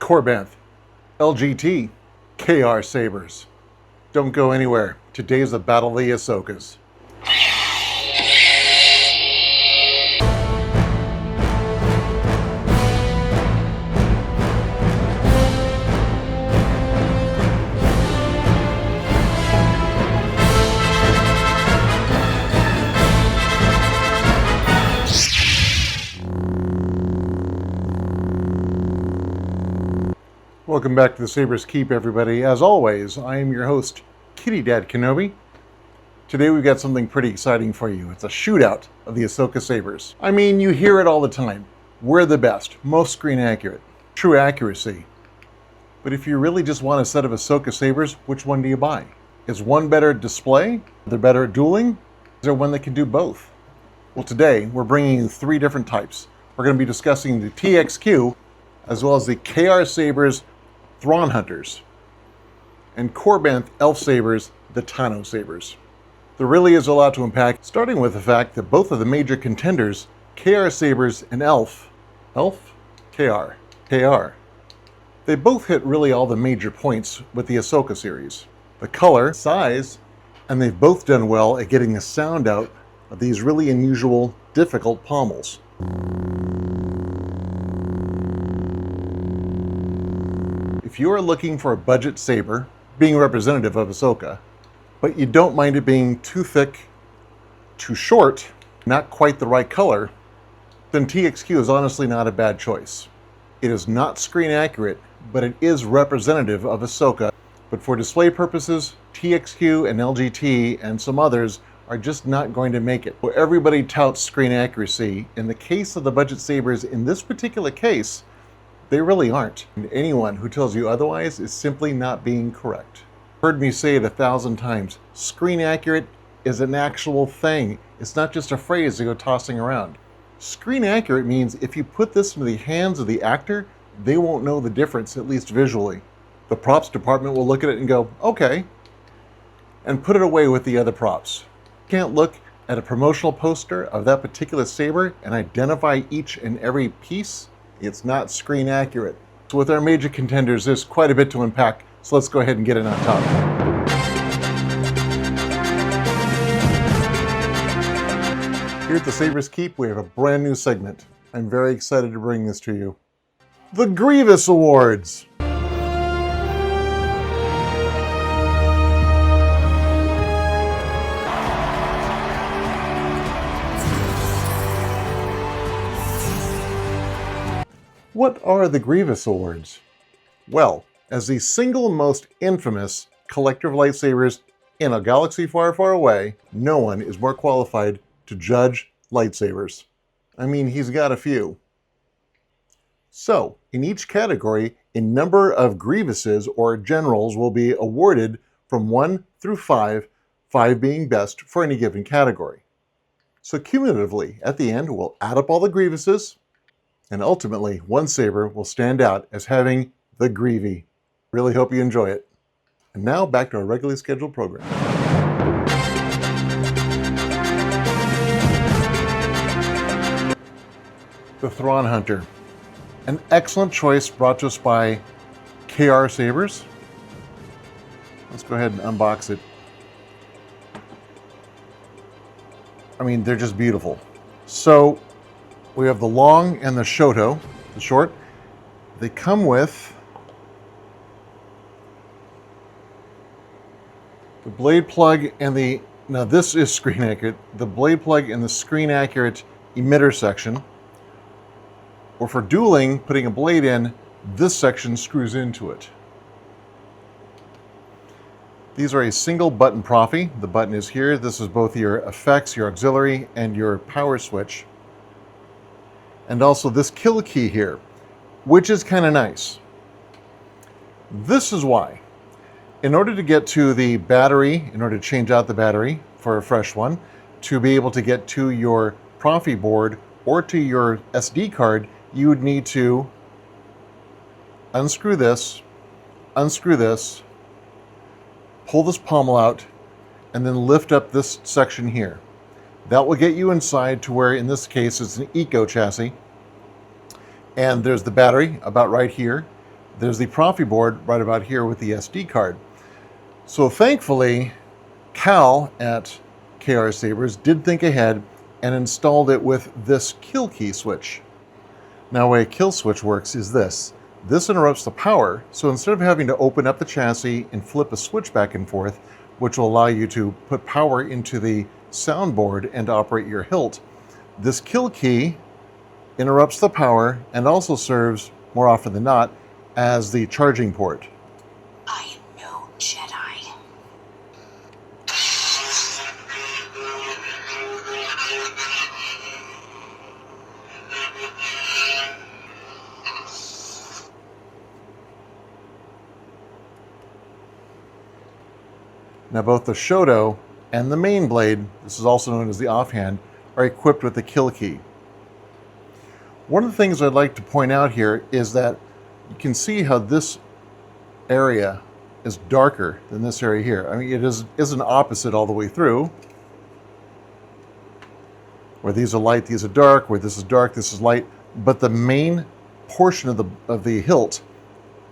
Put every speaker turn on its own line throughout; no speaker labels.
Korbanth, LGT, KR Sabers. Don't go anywhere. Today's the Battle of the Ahsokas. Welcome back to the Sabers Keep, everybody. As always, I am your host, Kitty.dad.kenobi. Today we've got something pretty exciting for you. It's a shootout of the Ahsoka Sabers. I mean, you hear it all the time. We're the best, most screen accurate, true accuracy. But if you really just want a set of Ahsoka Sabers, which one do you buy? Is one better at display? They're better at dueling? Is there one that can do both? Well, today we're bringing you three different types. We're going to be discussing the TXQ, as well as the KR Sabers Thrawn Hunters, and Korbanth Elf Sabers, the Tano Sabers. There really is a lot to unpack, starting with the fact that both of the major contenders, KR Sabers and KR, they both hit really all the major points with the Ahsoka series. The color, size, and they've both done well at getting the sound out of these really unusual, difficult pommels. If you are looking for a budget saber, being representative of Ahsoka, but you don't mind it being too thick, too short, not quite the right color, then TXQ is honestly not a bad choice. It is not screen accurate, but it is representative of Ahsoka. But for display purposes, TXQ and LGT and some others are just not going to make it. Well, everybody touts screen accuracy. In the case of the budget sabers, in this particular case, they really aren't. And anyone who tells you otherwise is simply not being correct. Heard me say it 1,000 times. Screen accurate is an actual thing. It's not just a phrase to go tossing around. Screen accurate means if you put this into the hands of the actor, they won't know the difference, at least visually. The props department will look at it and go, okay, and put it away with the other props. You can't look at a promotional poster of that particular saber and identify each and every piece. It's not screen accurate. So with our major contenders, there's quite a bit to unpack, so let's go ahead and get it on top. Here at the Sabers Keep, we have a brand new segment. I'm very excited to bring this to you. The Grievous Awards. What are the Grievous Awards? Well, as the single most infamous collector of lightsabers in a galaxy far, far away, no one is more qualified to judge lightsabers. I mean, he's got a few. So, in each category, a number of Grievouses or generals will be awarded from 1 through 5, 5 being best for any given category. So cumulatively, at the end, we'll add up all the Grievouses, and ultimately, one saber will stand out as having the Grievy. Really hope you enjoy it. And now back to our regularly scheduled program. The Thrawn Hunter. An excellent choice brought to us by KR Sabers. Let's go ahead and unbox it. I mean, they're just beautiful. So, we have the long and the shootout, the short. They come with the blade plug and the, now this is screen accurate, the blade plug and the screen accurate emitter section. Or for dueling, putting a blade in, this section screws into it. These are a single button Profi. The button is here. This is both your effects, your auxiliary, and your power switch. And also this kill key here, which is kind of nice. This is why. In order to get to the battery, in order to change out the battery for a fresh one, to be able to get to your Profi board or to your SD card, you would need to unscrew this, pull this pommel out, and then lift up this section here. That will get you inside to where, in this case, it's an Eco chassis. And there's the battery about right here. There's the Profi board right about here with the SD card. So thankfully, Cal at KR Sabers did think ahead and installed it with this kill key switch. Now, the way a kill switch works is this. This interrupts the power, so instead of having to open up the chassis and flip a switch back and forth, which will allow you to put power into the soundboard and operate your hilt, this kill key interrupts the power and also serves, more often than not, as the charging port.
I am no Jedi.
Now both the Shoto and the main blade, this is also known as the offhand, are equipped with the kill key. One of the things I'd like to point out here is that you can see how this area is darker than this area here. I mean, it isn't opposite all the way through. Where these are light, these are dark. Where this is dark, this is light. But the main portion of the hilt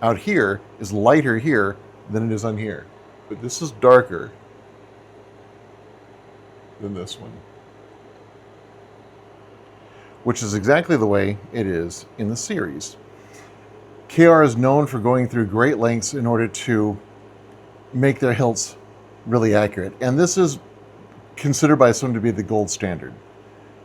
out here is lighter here than it is on here. But this is darker than this one, which is exactly the way it is in the series. KR is known for going through great lengths in order to make their hilts really accurate. And this is considered by some to be the gold standard.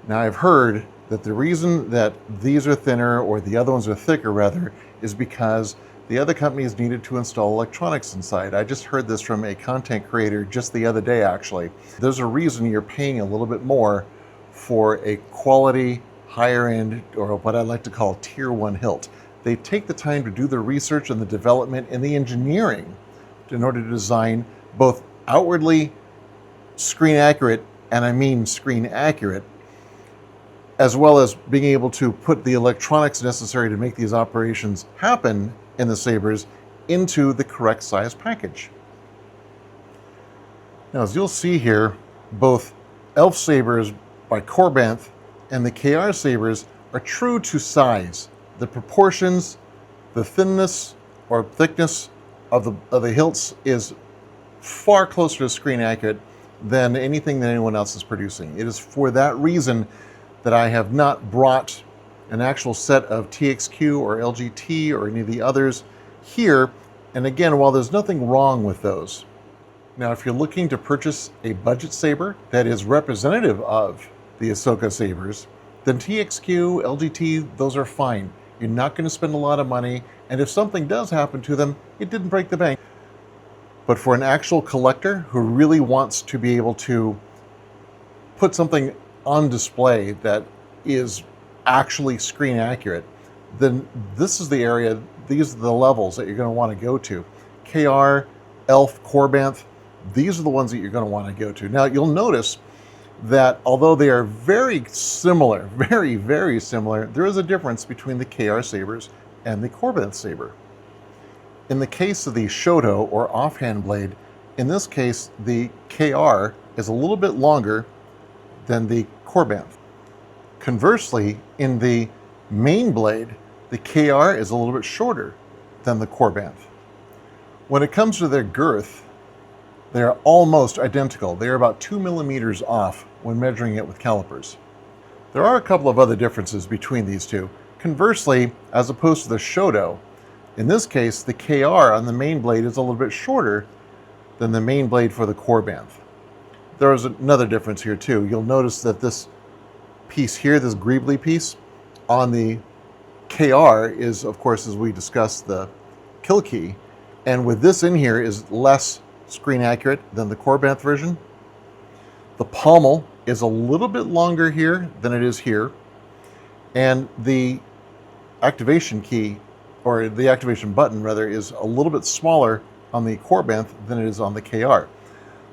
Now, I've heard that the reason that these are thinner, or the other ones are thicker rather, is because the other companies needed to install electronics inside. I just heard this from a content creator just the other day, actually. There's a reason you're paying a little bit more for a quality, higher end, or what I like to call tier 1 hilt. They take the time to do the research and the development and the engineering in order to design both outwardly screen accurate, and I mean screen accurate, as well as being able to put the electronics necessary to make these operations happen in the sabers into the correct size package. Now, as you'll see here, both Elf sabers by Korbanth and the KR sabers are true to size. The proportions, the thinness or thickness of the hilts is far closer to screen accurate than anything that anyone else is producing. It is for that reason that I have not brought an actual set of TXQ or LGT or any of the others here. And again, while there's nothing wrong with those, now if you're looking to purchase a budget saber that is representative of the Ahsoka sabers, then TXQ, LGT, those are fine. You're not going to spend a lot of money, and if something does happen to them, it didn't break the bank. But for an actual collector who really wants to be able to put something on display that is actually screen accurate, then this is the area, these are the levels that you're going to want to go to. KR, Elf, Korbanth, these are the ones that you're going to want to go to. Now, you'll notice that although they are very similar, very, very similar, there is a difference between the KR sabers and the Korbanth saber. In the case of the Shoto or offhand blade, in this case, the KR is a little bit longer than the Korbanth. Conversely, in the main blade, the KR is a little bit shorter than the Korbanth. When it comes to their girth, they are almost identical. They are about 2 millimeters off when measuring it with calipers. There are a couple of other differences between these two. Conversely, as opposed to the Shoto, in this case, the KR on the main blade is a little bit shorter than the main blade for the Korbanth. There is another difference here too. You'll notice that this piece here, this greebly piece on the KR is, of course, as we discussed, the kill key. And with this in here is less screen accurate than the Korbanth version. The pommel is a little bit longer here than it is here. And the activation key, or the activation button rather, is a little bit smaller on the Korbanth than it is on the KR.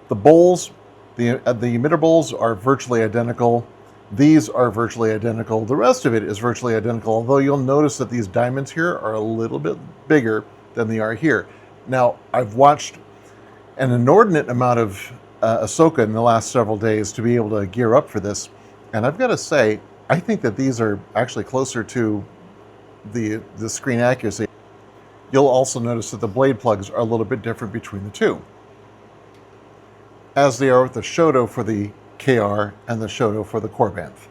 The bowls, the emitter bowls are virtually identical. These are virtually identical. The rest of it is virtually identical, although you'll notice that these diamonds here are a little bit bigger than they are here. Now, I've watched an inordinate amount of Ahsoka in the last several days to be able to gear up for this, and I've got to say, I think that these are actually closer to the screen accuracy. You'll also notice that the blade plugs are a little bit different between the two, as they are with the Shoto for the KR and the Shoto for the Korbanth.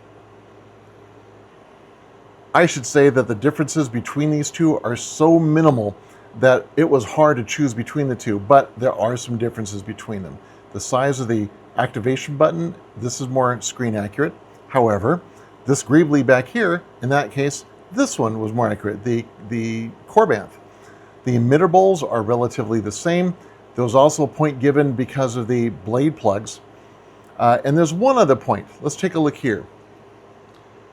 I should say that the differences between these two are so minimal that it was hard to choose between the two, but there are some differences between them. The size of the activation button, this is more screen accurate. However, this greebly back here, in that case, this one was more accurate, the Korbanth. The emitter bowls are relatively the same. There was also a point given because of the blade plugs. And there's one other point. Let's take a look here.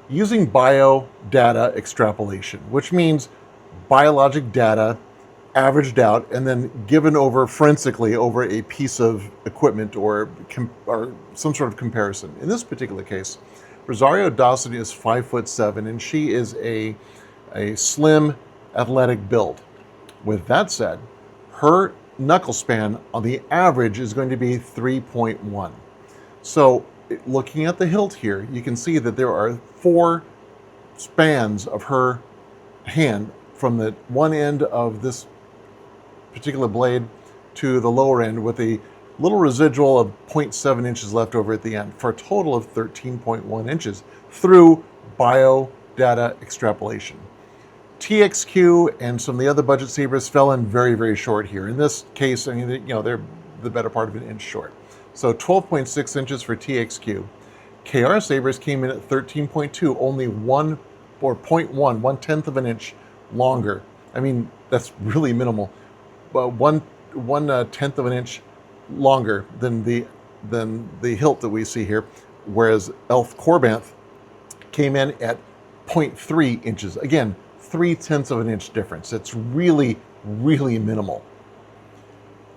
Using bio data extrapolation, which means biologic data averaged out and then given over forensically over a piece of equipment or some sort of comparison. In this particular case, Rosario Dawson is 5'7", and she is a slim, athletic build. With that said, her knuckle span on the average is going to be 3.1. So looking at the hilt here, you can see that there are 4 spans of her hand from the one end of this particular blade to the lower end, with a little residual of 0.7 inches left over at the end, for a total of 13.1 inches through bio data extrapolation. TXQ and some of the other budget sabers fell in very, very short here. In this case, I mean, they're the better part of an inch short. So 12.6 inches for TXQ. KR sabers came in at 13.2, only 1/10 of an inch longer. I mean, that's really minimal. But one tenth of an inch longer than the hilt that we see here, whereas Elf Korbanth came in at 0.3 inches. Again, 0.3 of an inch difference. It's really, really minimal.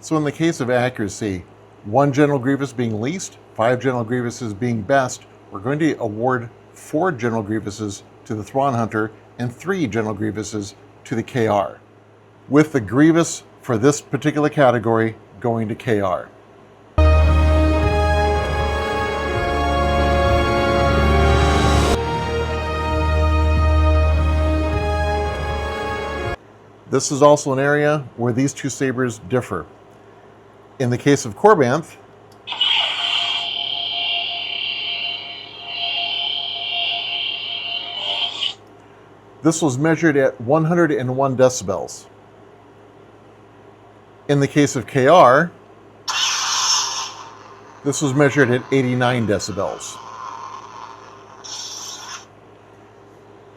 So in the case of accuracy, 1 General Grievous being least, 5 General Grievuses being best, we're going to award 4 General Grievuses to the Thrawn Hunter and 3 General Grievuses to the KR, with the Grievous for this particular category going to KR. This is also an area where these two sabers differ. In the case of Korbanth, this was measured at 101 decibels. In the case of KR, this was measured at 89 decibels.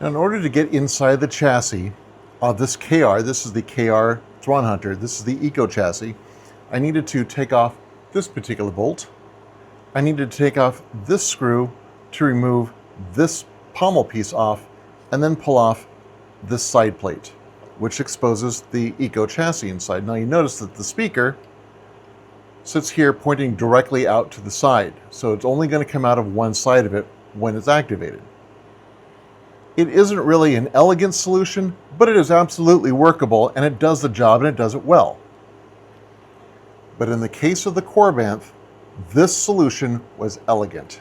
Now, in order to get inside the chassis of this KR, this is the KR Thrawn Hunter, this is the Eco chassis, I needed to take off this particular bolt. I needed to take off this screw to remove this pommel piece off, and then pull off this side plate, which exposes the Eco chassis inside. Now you notice that the speaker sits here pointing directly out to the side, so it's only going to come out of one side of it when it's activated. It isn't really an elegant solution, but it is absolutely workable, and it does the job, and it does it well. But in the case of the Korbanth, this solution was elegant.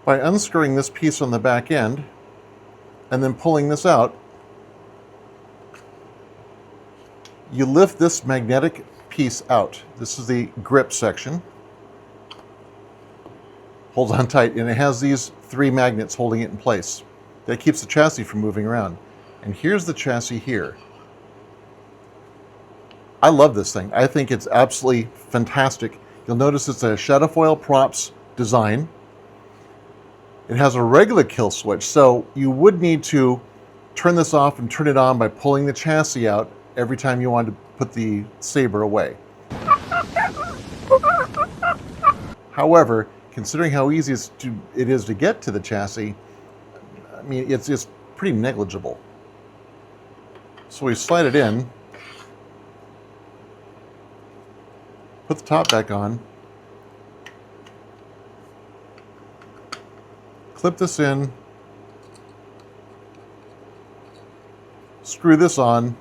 By unscrewing this piece on the back end and then pulling this out, you lift this magnetic piece out. This is the grip section. Holds on tight, and it has these 3 magnets holding it in place. That keeps the chassis from moving around. And here's the chassis here. I love this thing. I think it's absolutely fantastic. You'll notice it's a Shadowfoil props design. It has a regular kill switch, so you would need to turn this off and turn it on by pulling the chassis out every time you want to put the saber away. However, considering how easy it is to get to the chassis, I mean, it's just pretty negligible. So we slide it in, put the top back on, clip this in, screw this on,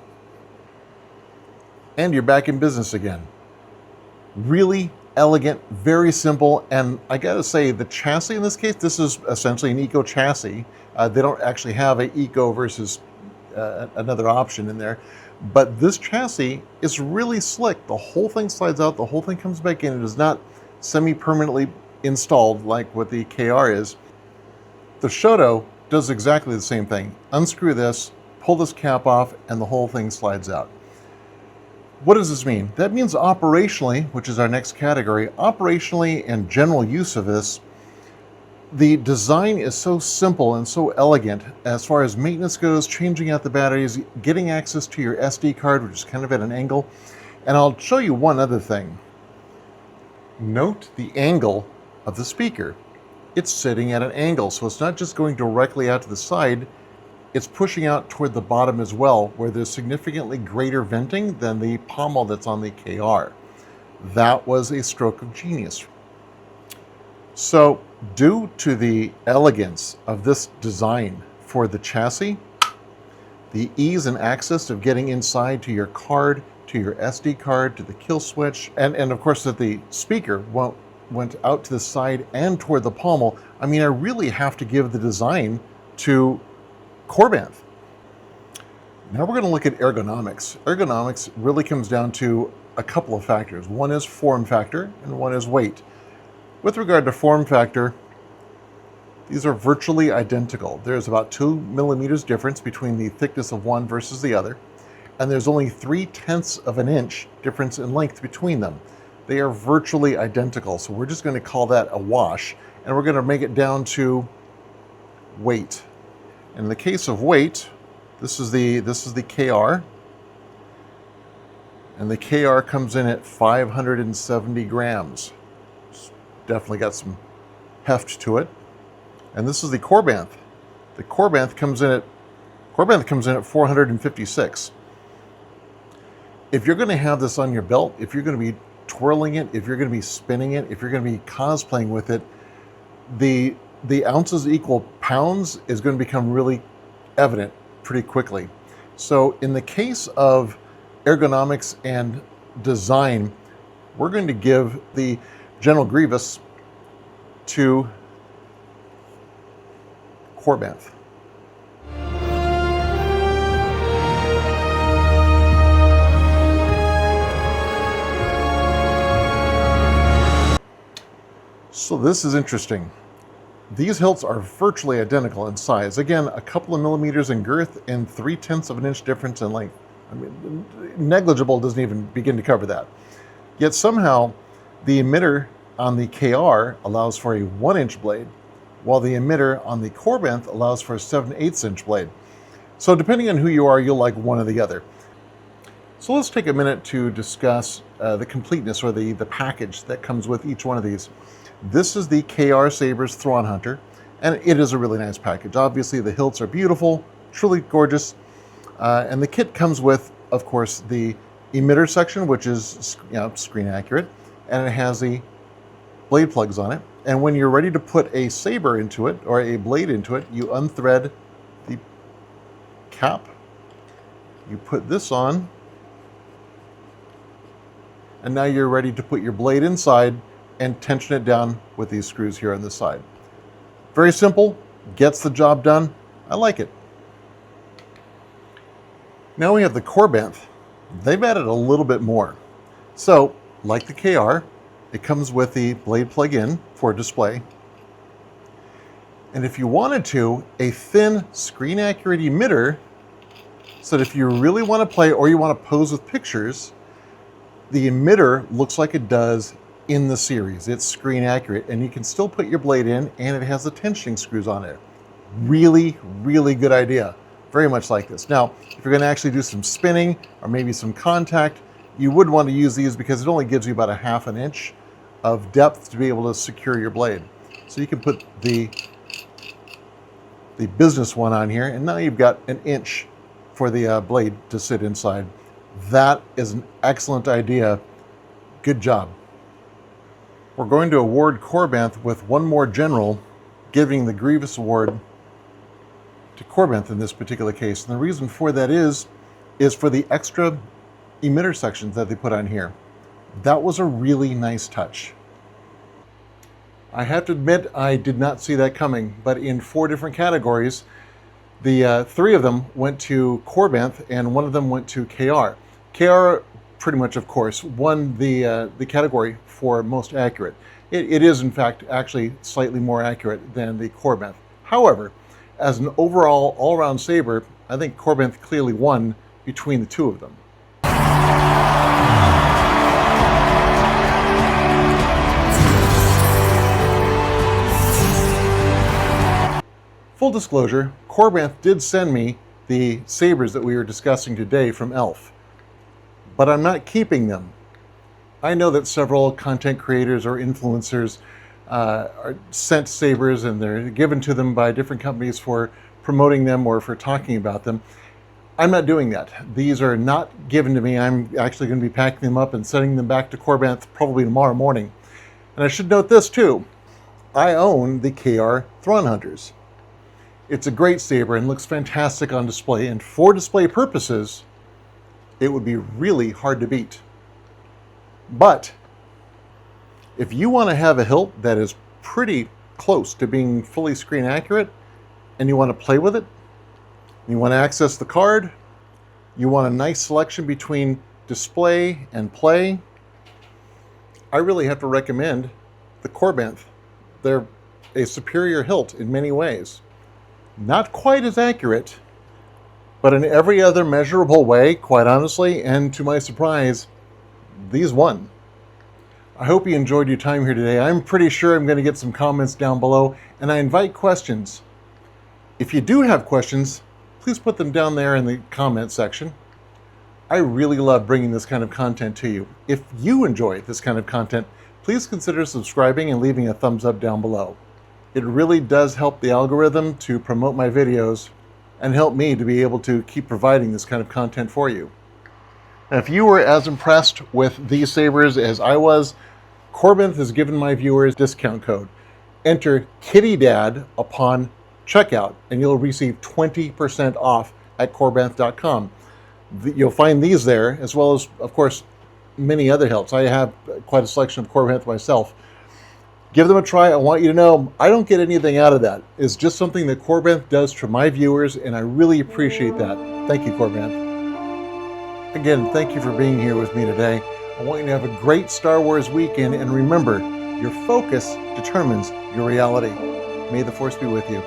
and you're back in business again. Really elegant, very simple, and I gotta say, the chassis in this case, this is essentially an Eco chassis. They don't actually have an Eco versus another option in there. But this chassis is really slick. The whole thing slides out, the whole thing comes back in. It is not semi-permanently installed like what the KR is. The Shoto does exactly the same thing. Unscrew this, pull this cap off, and the whole thing slides out. What does this mean? That means operationally, which is our next category, operationally and general use of this, the design is so simple and so elegant as far as maintenance goes, changing out the batteries, getting access to your SD card, which is kind of at an angle. And I'll show you one other thing. Note the angle of the speaker. It's sitting at an angle, so it's not just going directly out to the side, it's pushing out toward the bottom as well, where there's significantly greater venting than the pommel that's on the KR. That was a stroke of genius. So, due to the elegance of this design for the chassis, the ease and access of getting inside to your card, to your SD card, to the kill switch, and of course that the speaker went out to the side and toward the pommel, I mean, I really have to give the design to Korbanth. Now we're going to look at ergonomics. Ergonomics really comes down to a couple of factors. One is form factor and one is weight. With regard to form factor, these are virtually identical. There's about 2 millimeters difference between the thickness of one versus the other, and there's only 3/10 of an inch difference in length between them. They are virtually identical, so we're just going to call that a wash, and we're going to make it down to weight. In the case of weight, this is the KR, and the KR comes in at 570 grams. It's definitely got some heft to it. And this is the Korbanth. The Korbanth comes in at 456. If you're going to have this on your belt, if you're going to be twirling it, if you're going to be spinning it, if you're going to be cosplaying with it, the ounces equal pounds is going to become really evident pretty quickly. So in the case of ergonomics and design, we're going to give the General Grievous to Korbanth. So this is interesting. These hilts are virtually identical in size. Again, a couple of millimeters in girth and 3/10 of an inch difference in length. I mean, negligible doesn't even begin to cover that. Yet somehow the emitter on the KR allows for a 1-inch blade, while the emitter on the Korbanth allows for a 7/8 inch blade. So depending on who you are, you'll like one or the other. So let's take a minute to discuss the completeness, or the package that comes with each one of these. This is the KR Sabers Thrawn Hunter, and it is a really nice package. Obviously the hilts are beautiful, truly gorgeous, and the kit comes with, of course, the emitter section, which is screen accurate, and it has the blade plugs on it. And when you're ready to put a saber into it, or a blade into it, you unthread the cap, you put this on, and now you're ready to put your blade inside and tension it down with these screws here on the side. Very simple, gets the job done. I like it. Now we have the Korbanth. They've added a little bit more. So, like the KR, it comes with the blade plug-in for display. And if you wanted to, a thin screen-accurate emitter, so that if you really want to play or you want to pose with pictures, the emitter looks like it does in the series. It's screen accurate, and you can still put your blade in, and it has the tensioning screws on it. Really, really good idea. Very much like this. Now, if you're going to actually do some spinning or maybe some contact, you would want to use these because it only gives you about a 1/2 inch of depth to be able to secure your blade. So you can put the business one on here, and now you've got 1 inch for the blade to sit inside. That is an excellent idea. Good job. We're going to award Korbanth with one more general, giving the Grievous Award to Korbanth in this particular case. And the reason for that is for the extra emitter sections that they put on here. That was a really nice touch. I have to admit, I did not see that coming, but in 4 different categories, The three of them went to Korbanth, and one of them went to KR. KR, pretty much, of course, won the category for most accurate. It is, in fact, actually slightly more accurate than the Korbanth. However, as an overall all-around saber, I think Korbanth clearly won between the two of them. Full disclosure, Korbanth did send me the sabers that we were discussing today from Elf, but I'm not keeping them. I know that several content creators or influencers are sent sabers, and they're given to them by different companies for promoting them or for talking about them. I'm not doing that. These are not given to me. I'm actually going to be packing them up and sending them back to Korbanth probably tomorrow morning. And I should note this too. I own the KR Thrawn Hunters. It's a great saber and looks fantastic on display, and for display purposes, it would be really hard to beat. But if you want to have a hilt that is pretty close to being fully screen accurate, and you want to play with it, you want to access the card, you want a nice selection between display and play, I really have to recommend the Korbanth. They're a superior hilt in many ways. Not quite as accurate, but in every other measurable way, quite honestly, and to my surprise, these won. I hope you enjoyed your time here today. I'm pretty sure I'm going to get some comments down below, and I invite questions. If you do have questions, please put them down there in the comment section. I really love bringing this kind of content to you. If you enjoy this kind of content, please consider subscribing and leaving a thumbs up down below. It really does help the algorithm to promote my videos and help me to be able to keep providing this kind of content for you. Now, if you were as impressed with these sabers as I was, Korbanth has given my viewers a discount code. Enter Kitty.dad upon checkout, and you'll receive 20% off at Korbanth.com. You'll find these there, as well as, of course, many other hilts. I have quite a selection of Korbanth myself. Give them a try. I want you to know I don't get anything out of that. It's just something that Korbanth does for my viewers, and I really appreciate that. Thank you, Korbanth. Again, thank you for being here with me today. I want you to have a great Star Wars weekend, and remember, your focus determines your reality. May the Force be with you.